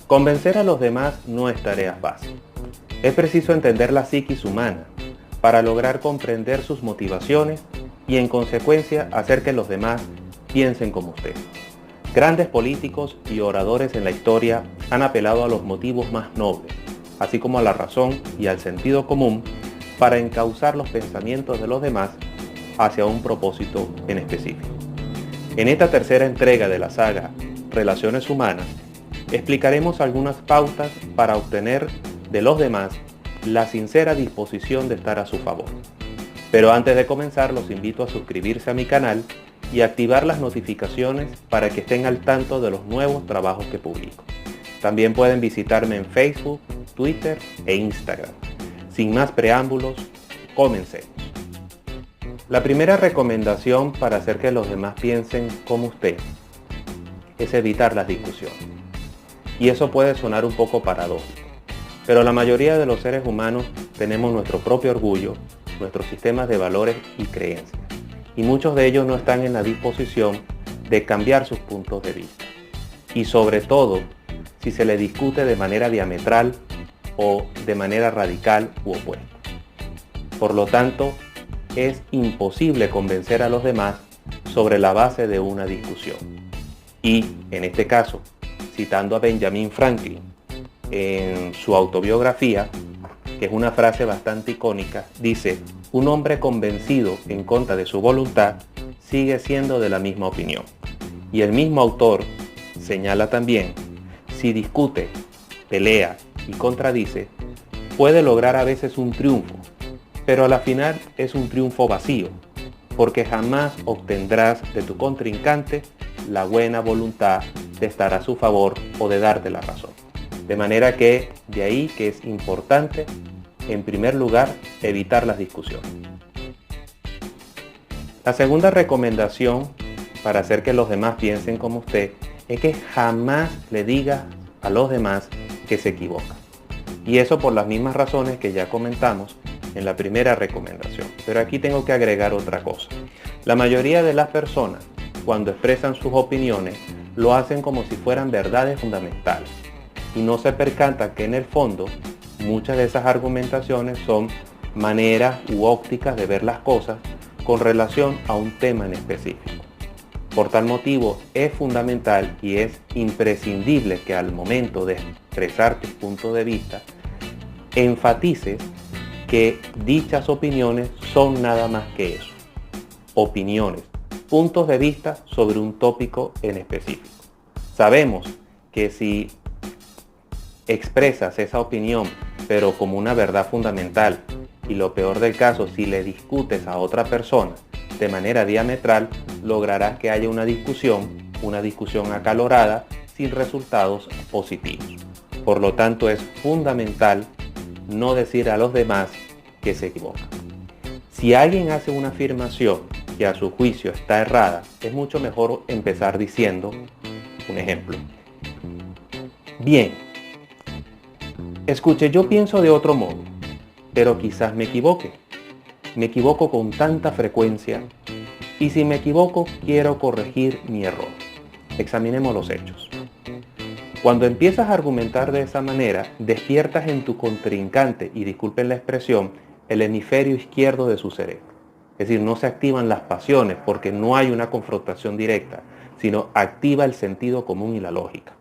Convencer a los demás no es tarea fácil. Es preciso entender la psiquis humana para lograr comprender sus motivaciones y en consecuencia hacer que los demás piensen como usted. Grandes políticos y oradores en la historia han apelado a los motivos más nobles, así como a la razón y al sentido común para encauzar los pensamientos de los demás hacia un propósito en específico. En esta tercera entrega de la saga Relaciones Humanas, explicaremos algunas pautas para obtener de los demás la sincera disposición de estar a su favor. Pero antes de comenzar, los invito a suscribirse a mi canal y activar las notificaciones para que estén al tanto de los nuevos trabajos que publico. También pueden visitarme en Facebook, Twitter e Instagram. Sin más preámbulos, comencemos. La primera recomendación para hacer que los demás piensen como usted es evitar las discusiones. Y eso puede sonar un poco paradójico, pero la mayoría de los seres humanos tenemos nuestro propio orgullo, nuestros sistemas de valores y creencias, y muchos de ellos no están en la disposición de cambiar sus puntos de vista. Y sobre todo, si se le discute de manera diametral o de manera radical u opuesta. Por lo tanto, es imposible convencer a los demás sobre la base de una discusión. Y, en este caso, citando a Benjamin Franklin en su autobiografía, que es una frase bastante icónica, dice: un hombre convencido en contra de su voluntad sigue siendo de la misma opinión. Y el mismo autor señala también, si discute, pelea y contradice, puede lograr a veces un triunfo, pero a la final es un triunfo vacío, porque jamás obtendrás de tu contrincante la buena voluntad de estar a su favor o de darte la razón. De manera que, de ahí que es importante, en primer lugar, evitar las discusiones. La segunda recomendación para hacer que los demás piensen como usted es que jamás le diga a los demás que se equivocan. Y eso por las mismas razones que ya comentamos en la primera recomendación. Pero aquí tengo que agregar otra cosa. La mayoría de las personas, cuando expresan sus opiniones, lo hacen como si fueran verdades fundamentales. Y no se percatan que en el fondo, muchas de esas argumentaciones son maneras u ópticas de ver las cosas con relación a un tema en específico. Por tal motivo, es fundamental y es imprescindible que al momento de expresar tu punto de vista, enfatices que dichas opiniones son nada más que eso, opiniones, puntos de vista sobre un tópico en específico. Sabemos que si expresas esa opinión, pero como una verdad fundamental, y lo peor del caso, si le discutes a otra persona de manera diametral, lograrás que haya una discusión acalorada, sin resultados positivos. Por lo tanto, es fundamental no decir a los demás que se equivocan. Si alguien hace una afirmación que a su juicio está errada, es mucho mejor empezar diciendo un ejemplo. Bien, escuche, yo pienso de otro modo, pero quizás me equivoque. Me equivoco con tanta frecuencia y si me equivoco quiero corregir mi error. Examinemos los hechos. Cuando empiezas a argumentar de esa manera, despiertas en tu contrincante, y disculpen la expresión, el hemisferio izquierdo de su cerebro. Es decir, no se activan las pasiones porque no hay una confrontación directa, sino activa el sentido común y la lógica.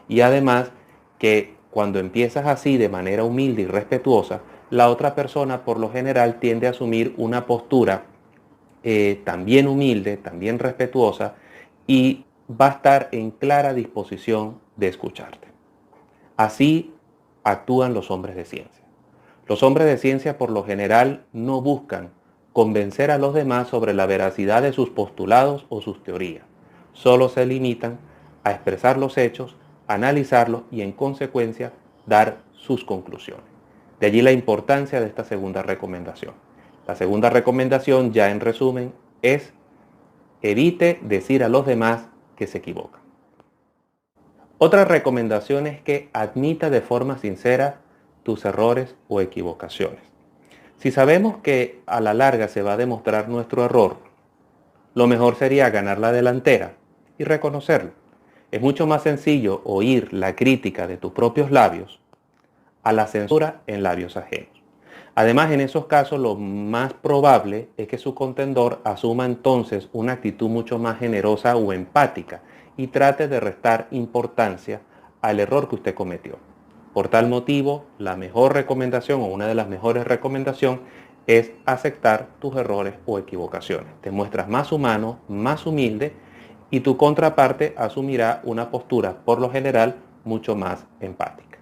Y además que cuando empiezas así de manera humilde y respetuosa, la otra persona por lo general tiende a asumir una postura también humilde, también respetuosa, y va a estar en clara disposición de escucharte. Así actúan los hombres de ciencia. Los hombres de ciencia por lo general no buscan convencer a los demás sobre la veracidad de sus postulados o sus teorías. Solo se limitan a expresar los hechos, analizarlos y en consecuencia dar sus conclusiones. De allí la importancia de esta segunda recomendación. La segunda recomendación, ya en resumen, es evite decir a los demás que se equivocan. Otra recomendación es que admita de forma sincera tus errores o equivocaciones. Si sabemos que a la larga se va a demostrar nuestro error, lo mejor sería ganar la delantera y reconocerlo. Es mucho más sencillo oír la crítica de tus propios labios a la censura en labios ajenos. Además, en esos casos lo más probable es que su contendor asuma entonces una actitud mucho más generosa o empática y trate de restar importancia al error que usted cometió. Por tal motivo, la mejor recomendación o una de las mejores recomendaciones es aceptar tus errores o equivocaciones. Te muestras más humano, más humilde y tu contraparte asumirá una postura, por lo general, mucho más empática.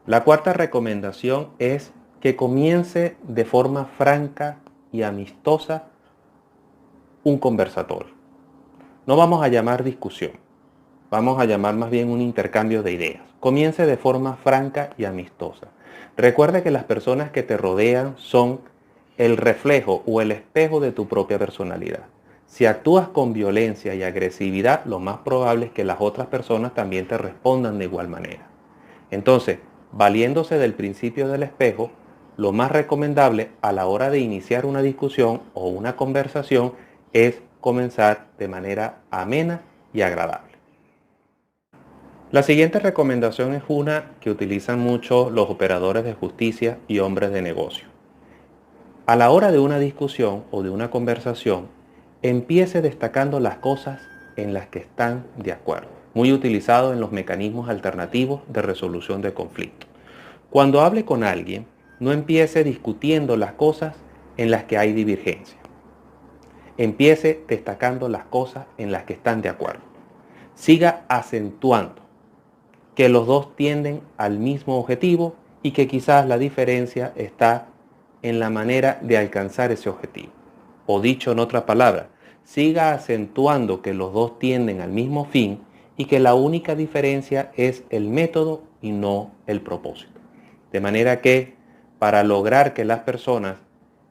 La cuarta recomendación es que comience de forma franca y amistosa un conversatorio. No vamos a llamar discusión, vamos a llamar más bien un intercambio de ideas. Comience de forma franca y amistosa. Recuerda que las personas que te rodean son el reflejo o el espejo de tu propia personalidad. Si actúas con violencia y agresividad, lo más probable es que las otras personas también te respondan de igual manera. Entonces, valiéndose del principio del espejo, lo más recomendable a la hora de iniciar una discusión o una conversación es comenzar de manera amena y agradable. La siguiente recomendación es una que utilizan mucho los operadores de justicia y hombres de negocio. A la hora de una discusión o de una conversación, empiece destacando las cosas en las que están de acuerdo, muy utilizado en los mecanismos alternativos de resolución de conflictos. Cuando hable con alguien, no empiece discutiendo las cosas en las que hay divergencia. Empiece destacando las cosas en las que están de acuerdo. Siga acentuando que los dos tienden al mismo objetivo y que quizás la diferencia está en la manera de alcanzar ese objetivo. O dicho en otra palabra, siga acentuando que los dos tienden al mismo fin y que la única diferencia es el método y no el propósito. De manera que para lograr que las personas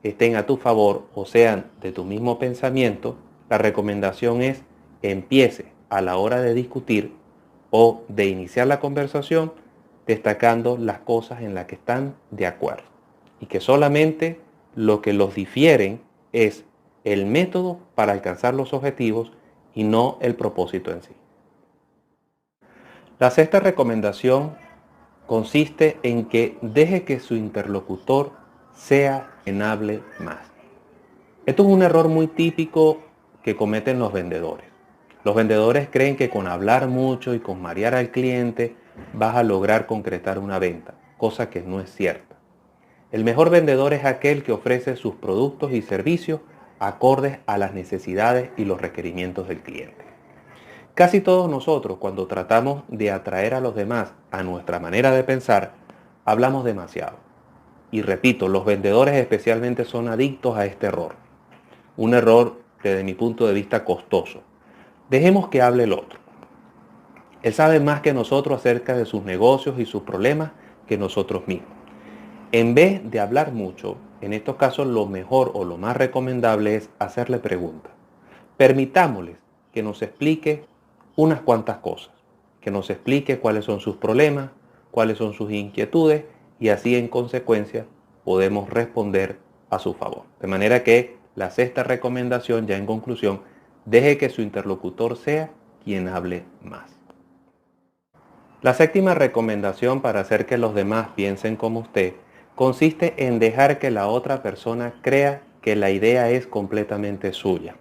estén a tu favor o sean de tu mismo pensamiento, la recomendación es empiece a la hora de discutir o de iniciar la conversación destacando las cosas en las que están de acuerdo y que solamente lo que los difieren es el método para alcanzar los objetivos y no el propósito en sí. La sexta recomendación consiste en que deje que su interlocutor sea quien hable más. Esto es un error muy típico que cometen los vendedores. Los vendedores creen que con hablar mucho y con marear al cliente vas a lograr concretar una venta, cosa que no es cierta. El mejor vendedor es aquel que ofrece sus productos y servicios acordes a las necesidades y los requerimientos del cliente. Casi todos nosotros, cuando tratamos de atraer a los demás a nuestra manera de pensar, hablamos demasiado. Y repito, los vendedores especialmente son adictos a este error. Un error, desde mi punto de vista, costoso. Dejemos que hable el otro. Él sabe más que nosotros acerca de sus negocios y sus problemas que nosotros mismos. En vez de hablar mucho, en estos casos lo mejor o lo más recomendable es hacerle preguntas. Permitámosles que nos explique unas cuantas cosas, que nos explique cuáles son sus problemas, cuáles son sus inquietudes y así en consecuencia podemos responder a su favor. De manera que la sexta recomendación, ya en conclusión, deje que su interlocutor sea quien hable más. La séptima recomendación para hacer que los demás piensen como usted consiste en dejar que la otra persona crea que la idea es completamente suya.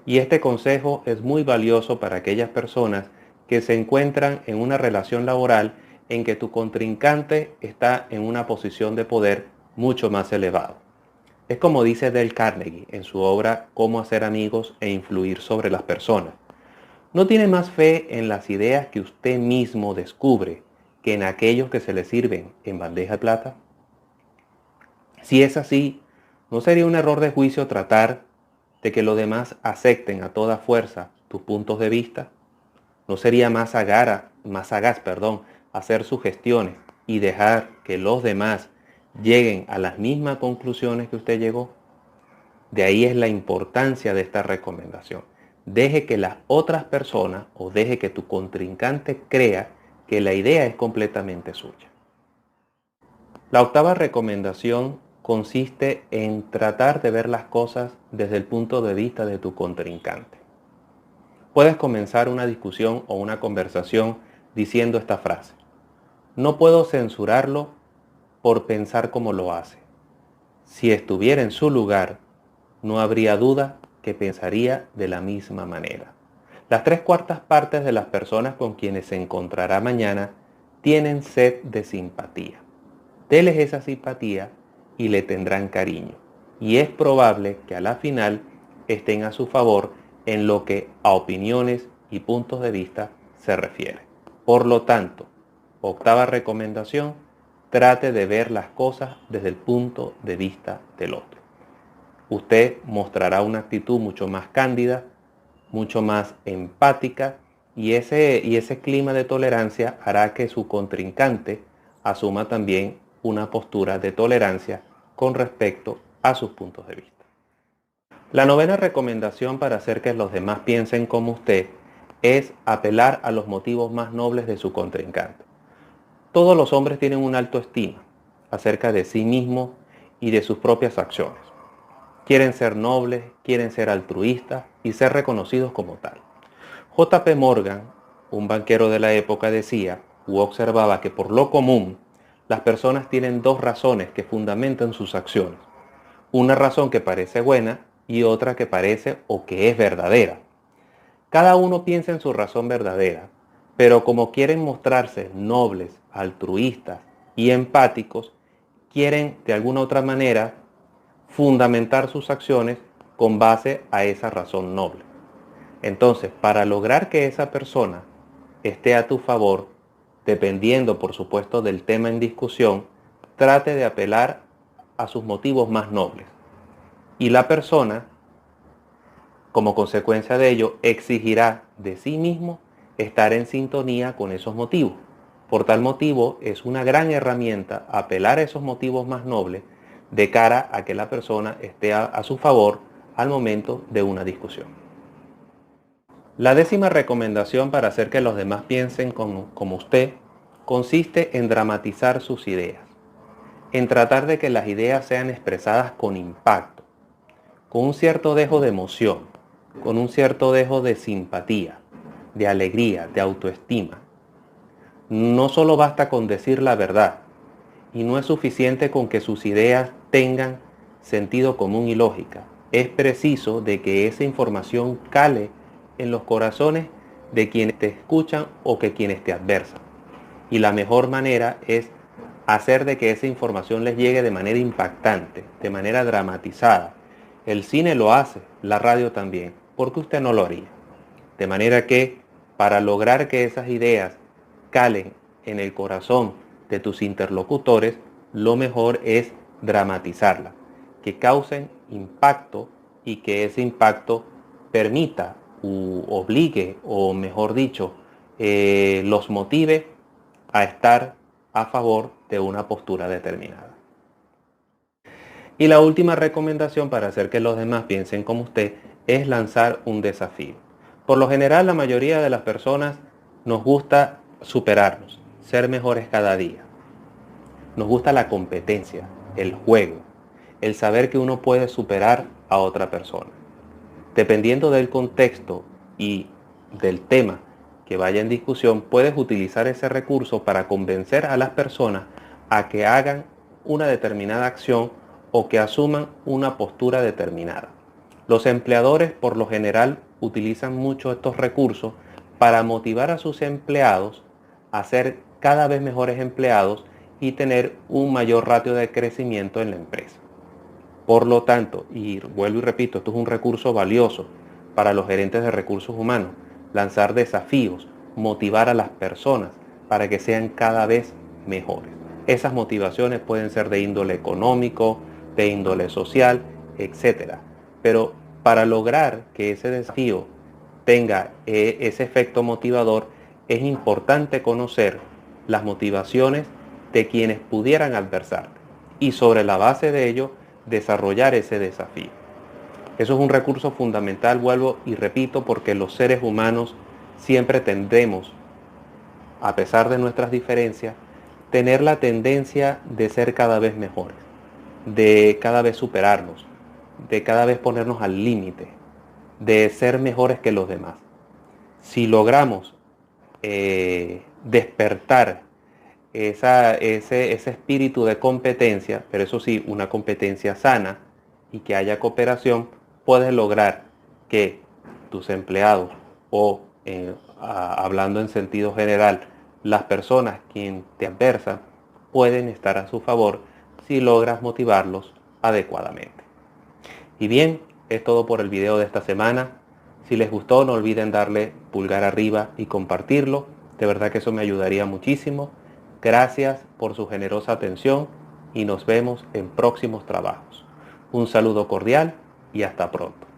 Y este consejo es muy valioso para aquellas personas que se encuentran en una relación laboral en que tu contrincante está en una posición de poder mucho más elevado. Es como dice Dale Carnegie en su obra Cómo hacer amigos e influir sobre las personas. ¿No tiene más fe en las ideas que usted mismo descubre que en aquellos que se le sirven en bandeja de plata? Si es así, ¿no sería un error de juicio tratar de que los demás acepten a toda fuerza tus puntos de vista? ¿No sería más sagaz, hacer sugestiones y dejar que los demás lleguen a las mismas conclusiones que usted llegó? De ahí es la importancia de esta recomendación. Deje que las otras personas o deje que tu contrincante crea que la idea es completamente suya. La octava recomendación consiste en tratar de ver las cosas desde el punto de vista de tu contrincante. Puedes comenzar una discusión o una conversación diciendo esta frase: no puedo censurarlo por pensar como lo hace. Si estuviera en su lugar, no habría duda que pensaría de la misma manera. Las 3/4 de las personas con quienes se encontrará mañana tienen sed de simpatía. Deles esa simpatía y le tendrán cariño. Y es probable que a la final estén a su favor en lo que a opiniones y puntos de vista se refiere. Por lo tanto, 8ª recomendación: trate de ver las cosas desde el punto de vista del otro. Usted mostrará una actitud mucho más cándida, mucho más empática, y ese clima de tolerancia hará que su contrincante asuma también una postura de tolerancia con respecto a sus puntos de vista. La 9ª recomendación para hacer que los demás piensen como usted es apelar a los motivos más nobles de su contrincante. Todos los hombres tienen una autoestima acerca de sí mismos y de sus propias acciones. Quieren ser nobles, quieren ser altruistas y ser reconocidos como tal. J.P. Morgan, un banquero de la época, decía u observaba que por lo común las personas tienen 2 razones que fundamentan sus acciones. Una razón que parece buena y otra que parece o que es verdadera. Cada uno piensa en su razón verdadera, pero como quieren mostrarse nobles, altruistas y empáticos, quieren de alguna otra manera fundamentar sus acciones con base a esa razón noble. Entonces, para lograr que esa persona esté a tu favor, dependiendo por supuesto del tema en discusión, trate de apelar a sus motivos más nobles. Y la persona, como consecuencia de ello, exigirá de sí mismo estar en sintonía con esos motivos. Por tal motivo, es una gran herramienta apelar a esos motivos más nobles de cara a que la persona esté a su favor al momento de una discusión. La 10ª recomendación para hacer que los demás piensen como usted consiste en dramatizar sus ideas, en tratar de que las ideas sean expresadas con impacto, con un cierto dejo de emoción, con un cierto dejo de simpatía, de alegría, de autoestima. No solo basta con decir la verdad, y no es suficiente con que sus ideas tengan sentido común y lógica. Es preciso de que esa información cale en los corazones de quienes te escuchan o que quienes te adversan. Y la mejor manera es hacer de que esa información les llegue de manera impactante, de manera dramatizada. El cine lo hace, la radio también. ¿Por qué usted no lo haría? De manera que para lograr que esas ideas calen en el corazón de tus interlocutores, lo mejor es dramatizarlas, que causen impacto y que ese impacto permita u obligue, o mejor dicho, los motive a estar a favor de una postura determinada. Y la última recomendación para hacer que los demás piensen como usted es lanzar un desafío. Por lo general, la mayoría de las personas nos gusta superarnos, ser mejores cada día. Nos gusta la competencia, el juego, el saber que uno puede superar a otra persona. Dependiendo del contexto y del tema que vaya en discusión, puedes utilizar ese recurso para convencer a las personas a que hagan una determinada acción o que asuman una postura determinada. Los empleadores por lo general utilizan mucho estos recursos para motivar a sus empleados a ser cada vez mejores empleados y tener un mayor ratio de crecimiento en la empresa. Por lo tanto, y vuelvo y repito, esto es un recurso valioso para los gerentes de recursos humanos, lanzar desafíos, motivar a las personas para que sean cada vez mejores. Esas motivaciones pueden ser de índole económico, de índole social, etc. Pero para lograr que ese desafío tenga ese efecto motivador, es importante conocer las motivaciones de quienes pudieran adversarte y sobre la base de ello desarrollar ese desafío. Eso es un recurso fundamental, vuelvo y repito, porque los seres humanos siempre tendremos, a pesar de nuestras diferencias, tener la tendencia de ser cada vez mejores, de cada vez superarnos, de cada vez ponernos al límite, de ser mejores que los demás. Si logramos despertar ese espíritu de competencia, pero eso sí, una competencia sana y que haya cooperación, puedes lograr que tus empleados o, hablando en sentido general, las personas quien te adversan, pueden estar a su favor si logras motivarlos adecuadamente. Y bien, es todo por el video de esta semana. Si les gustó, no olviden darle pulgar arriba y compartirlo. De verdad que eso me ayudaría muchísimo. Gracias por su generosa atención y nos vemos en próximos trabajos. Un saludo cordial y hasta pronto.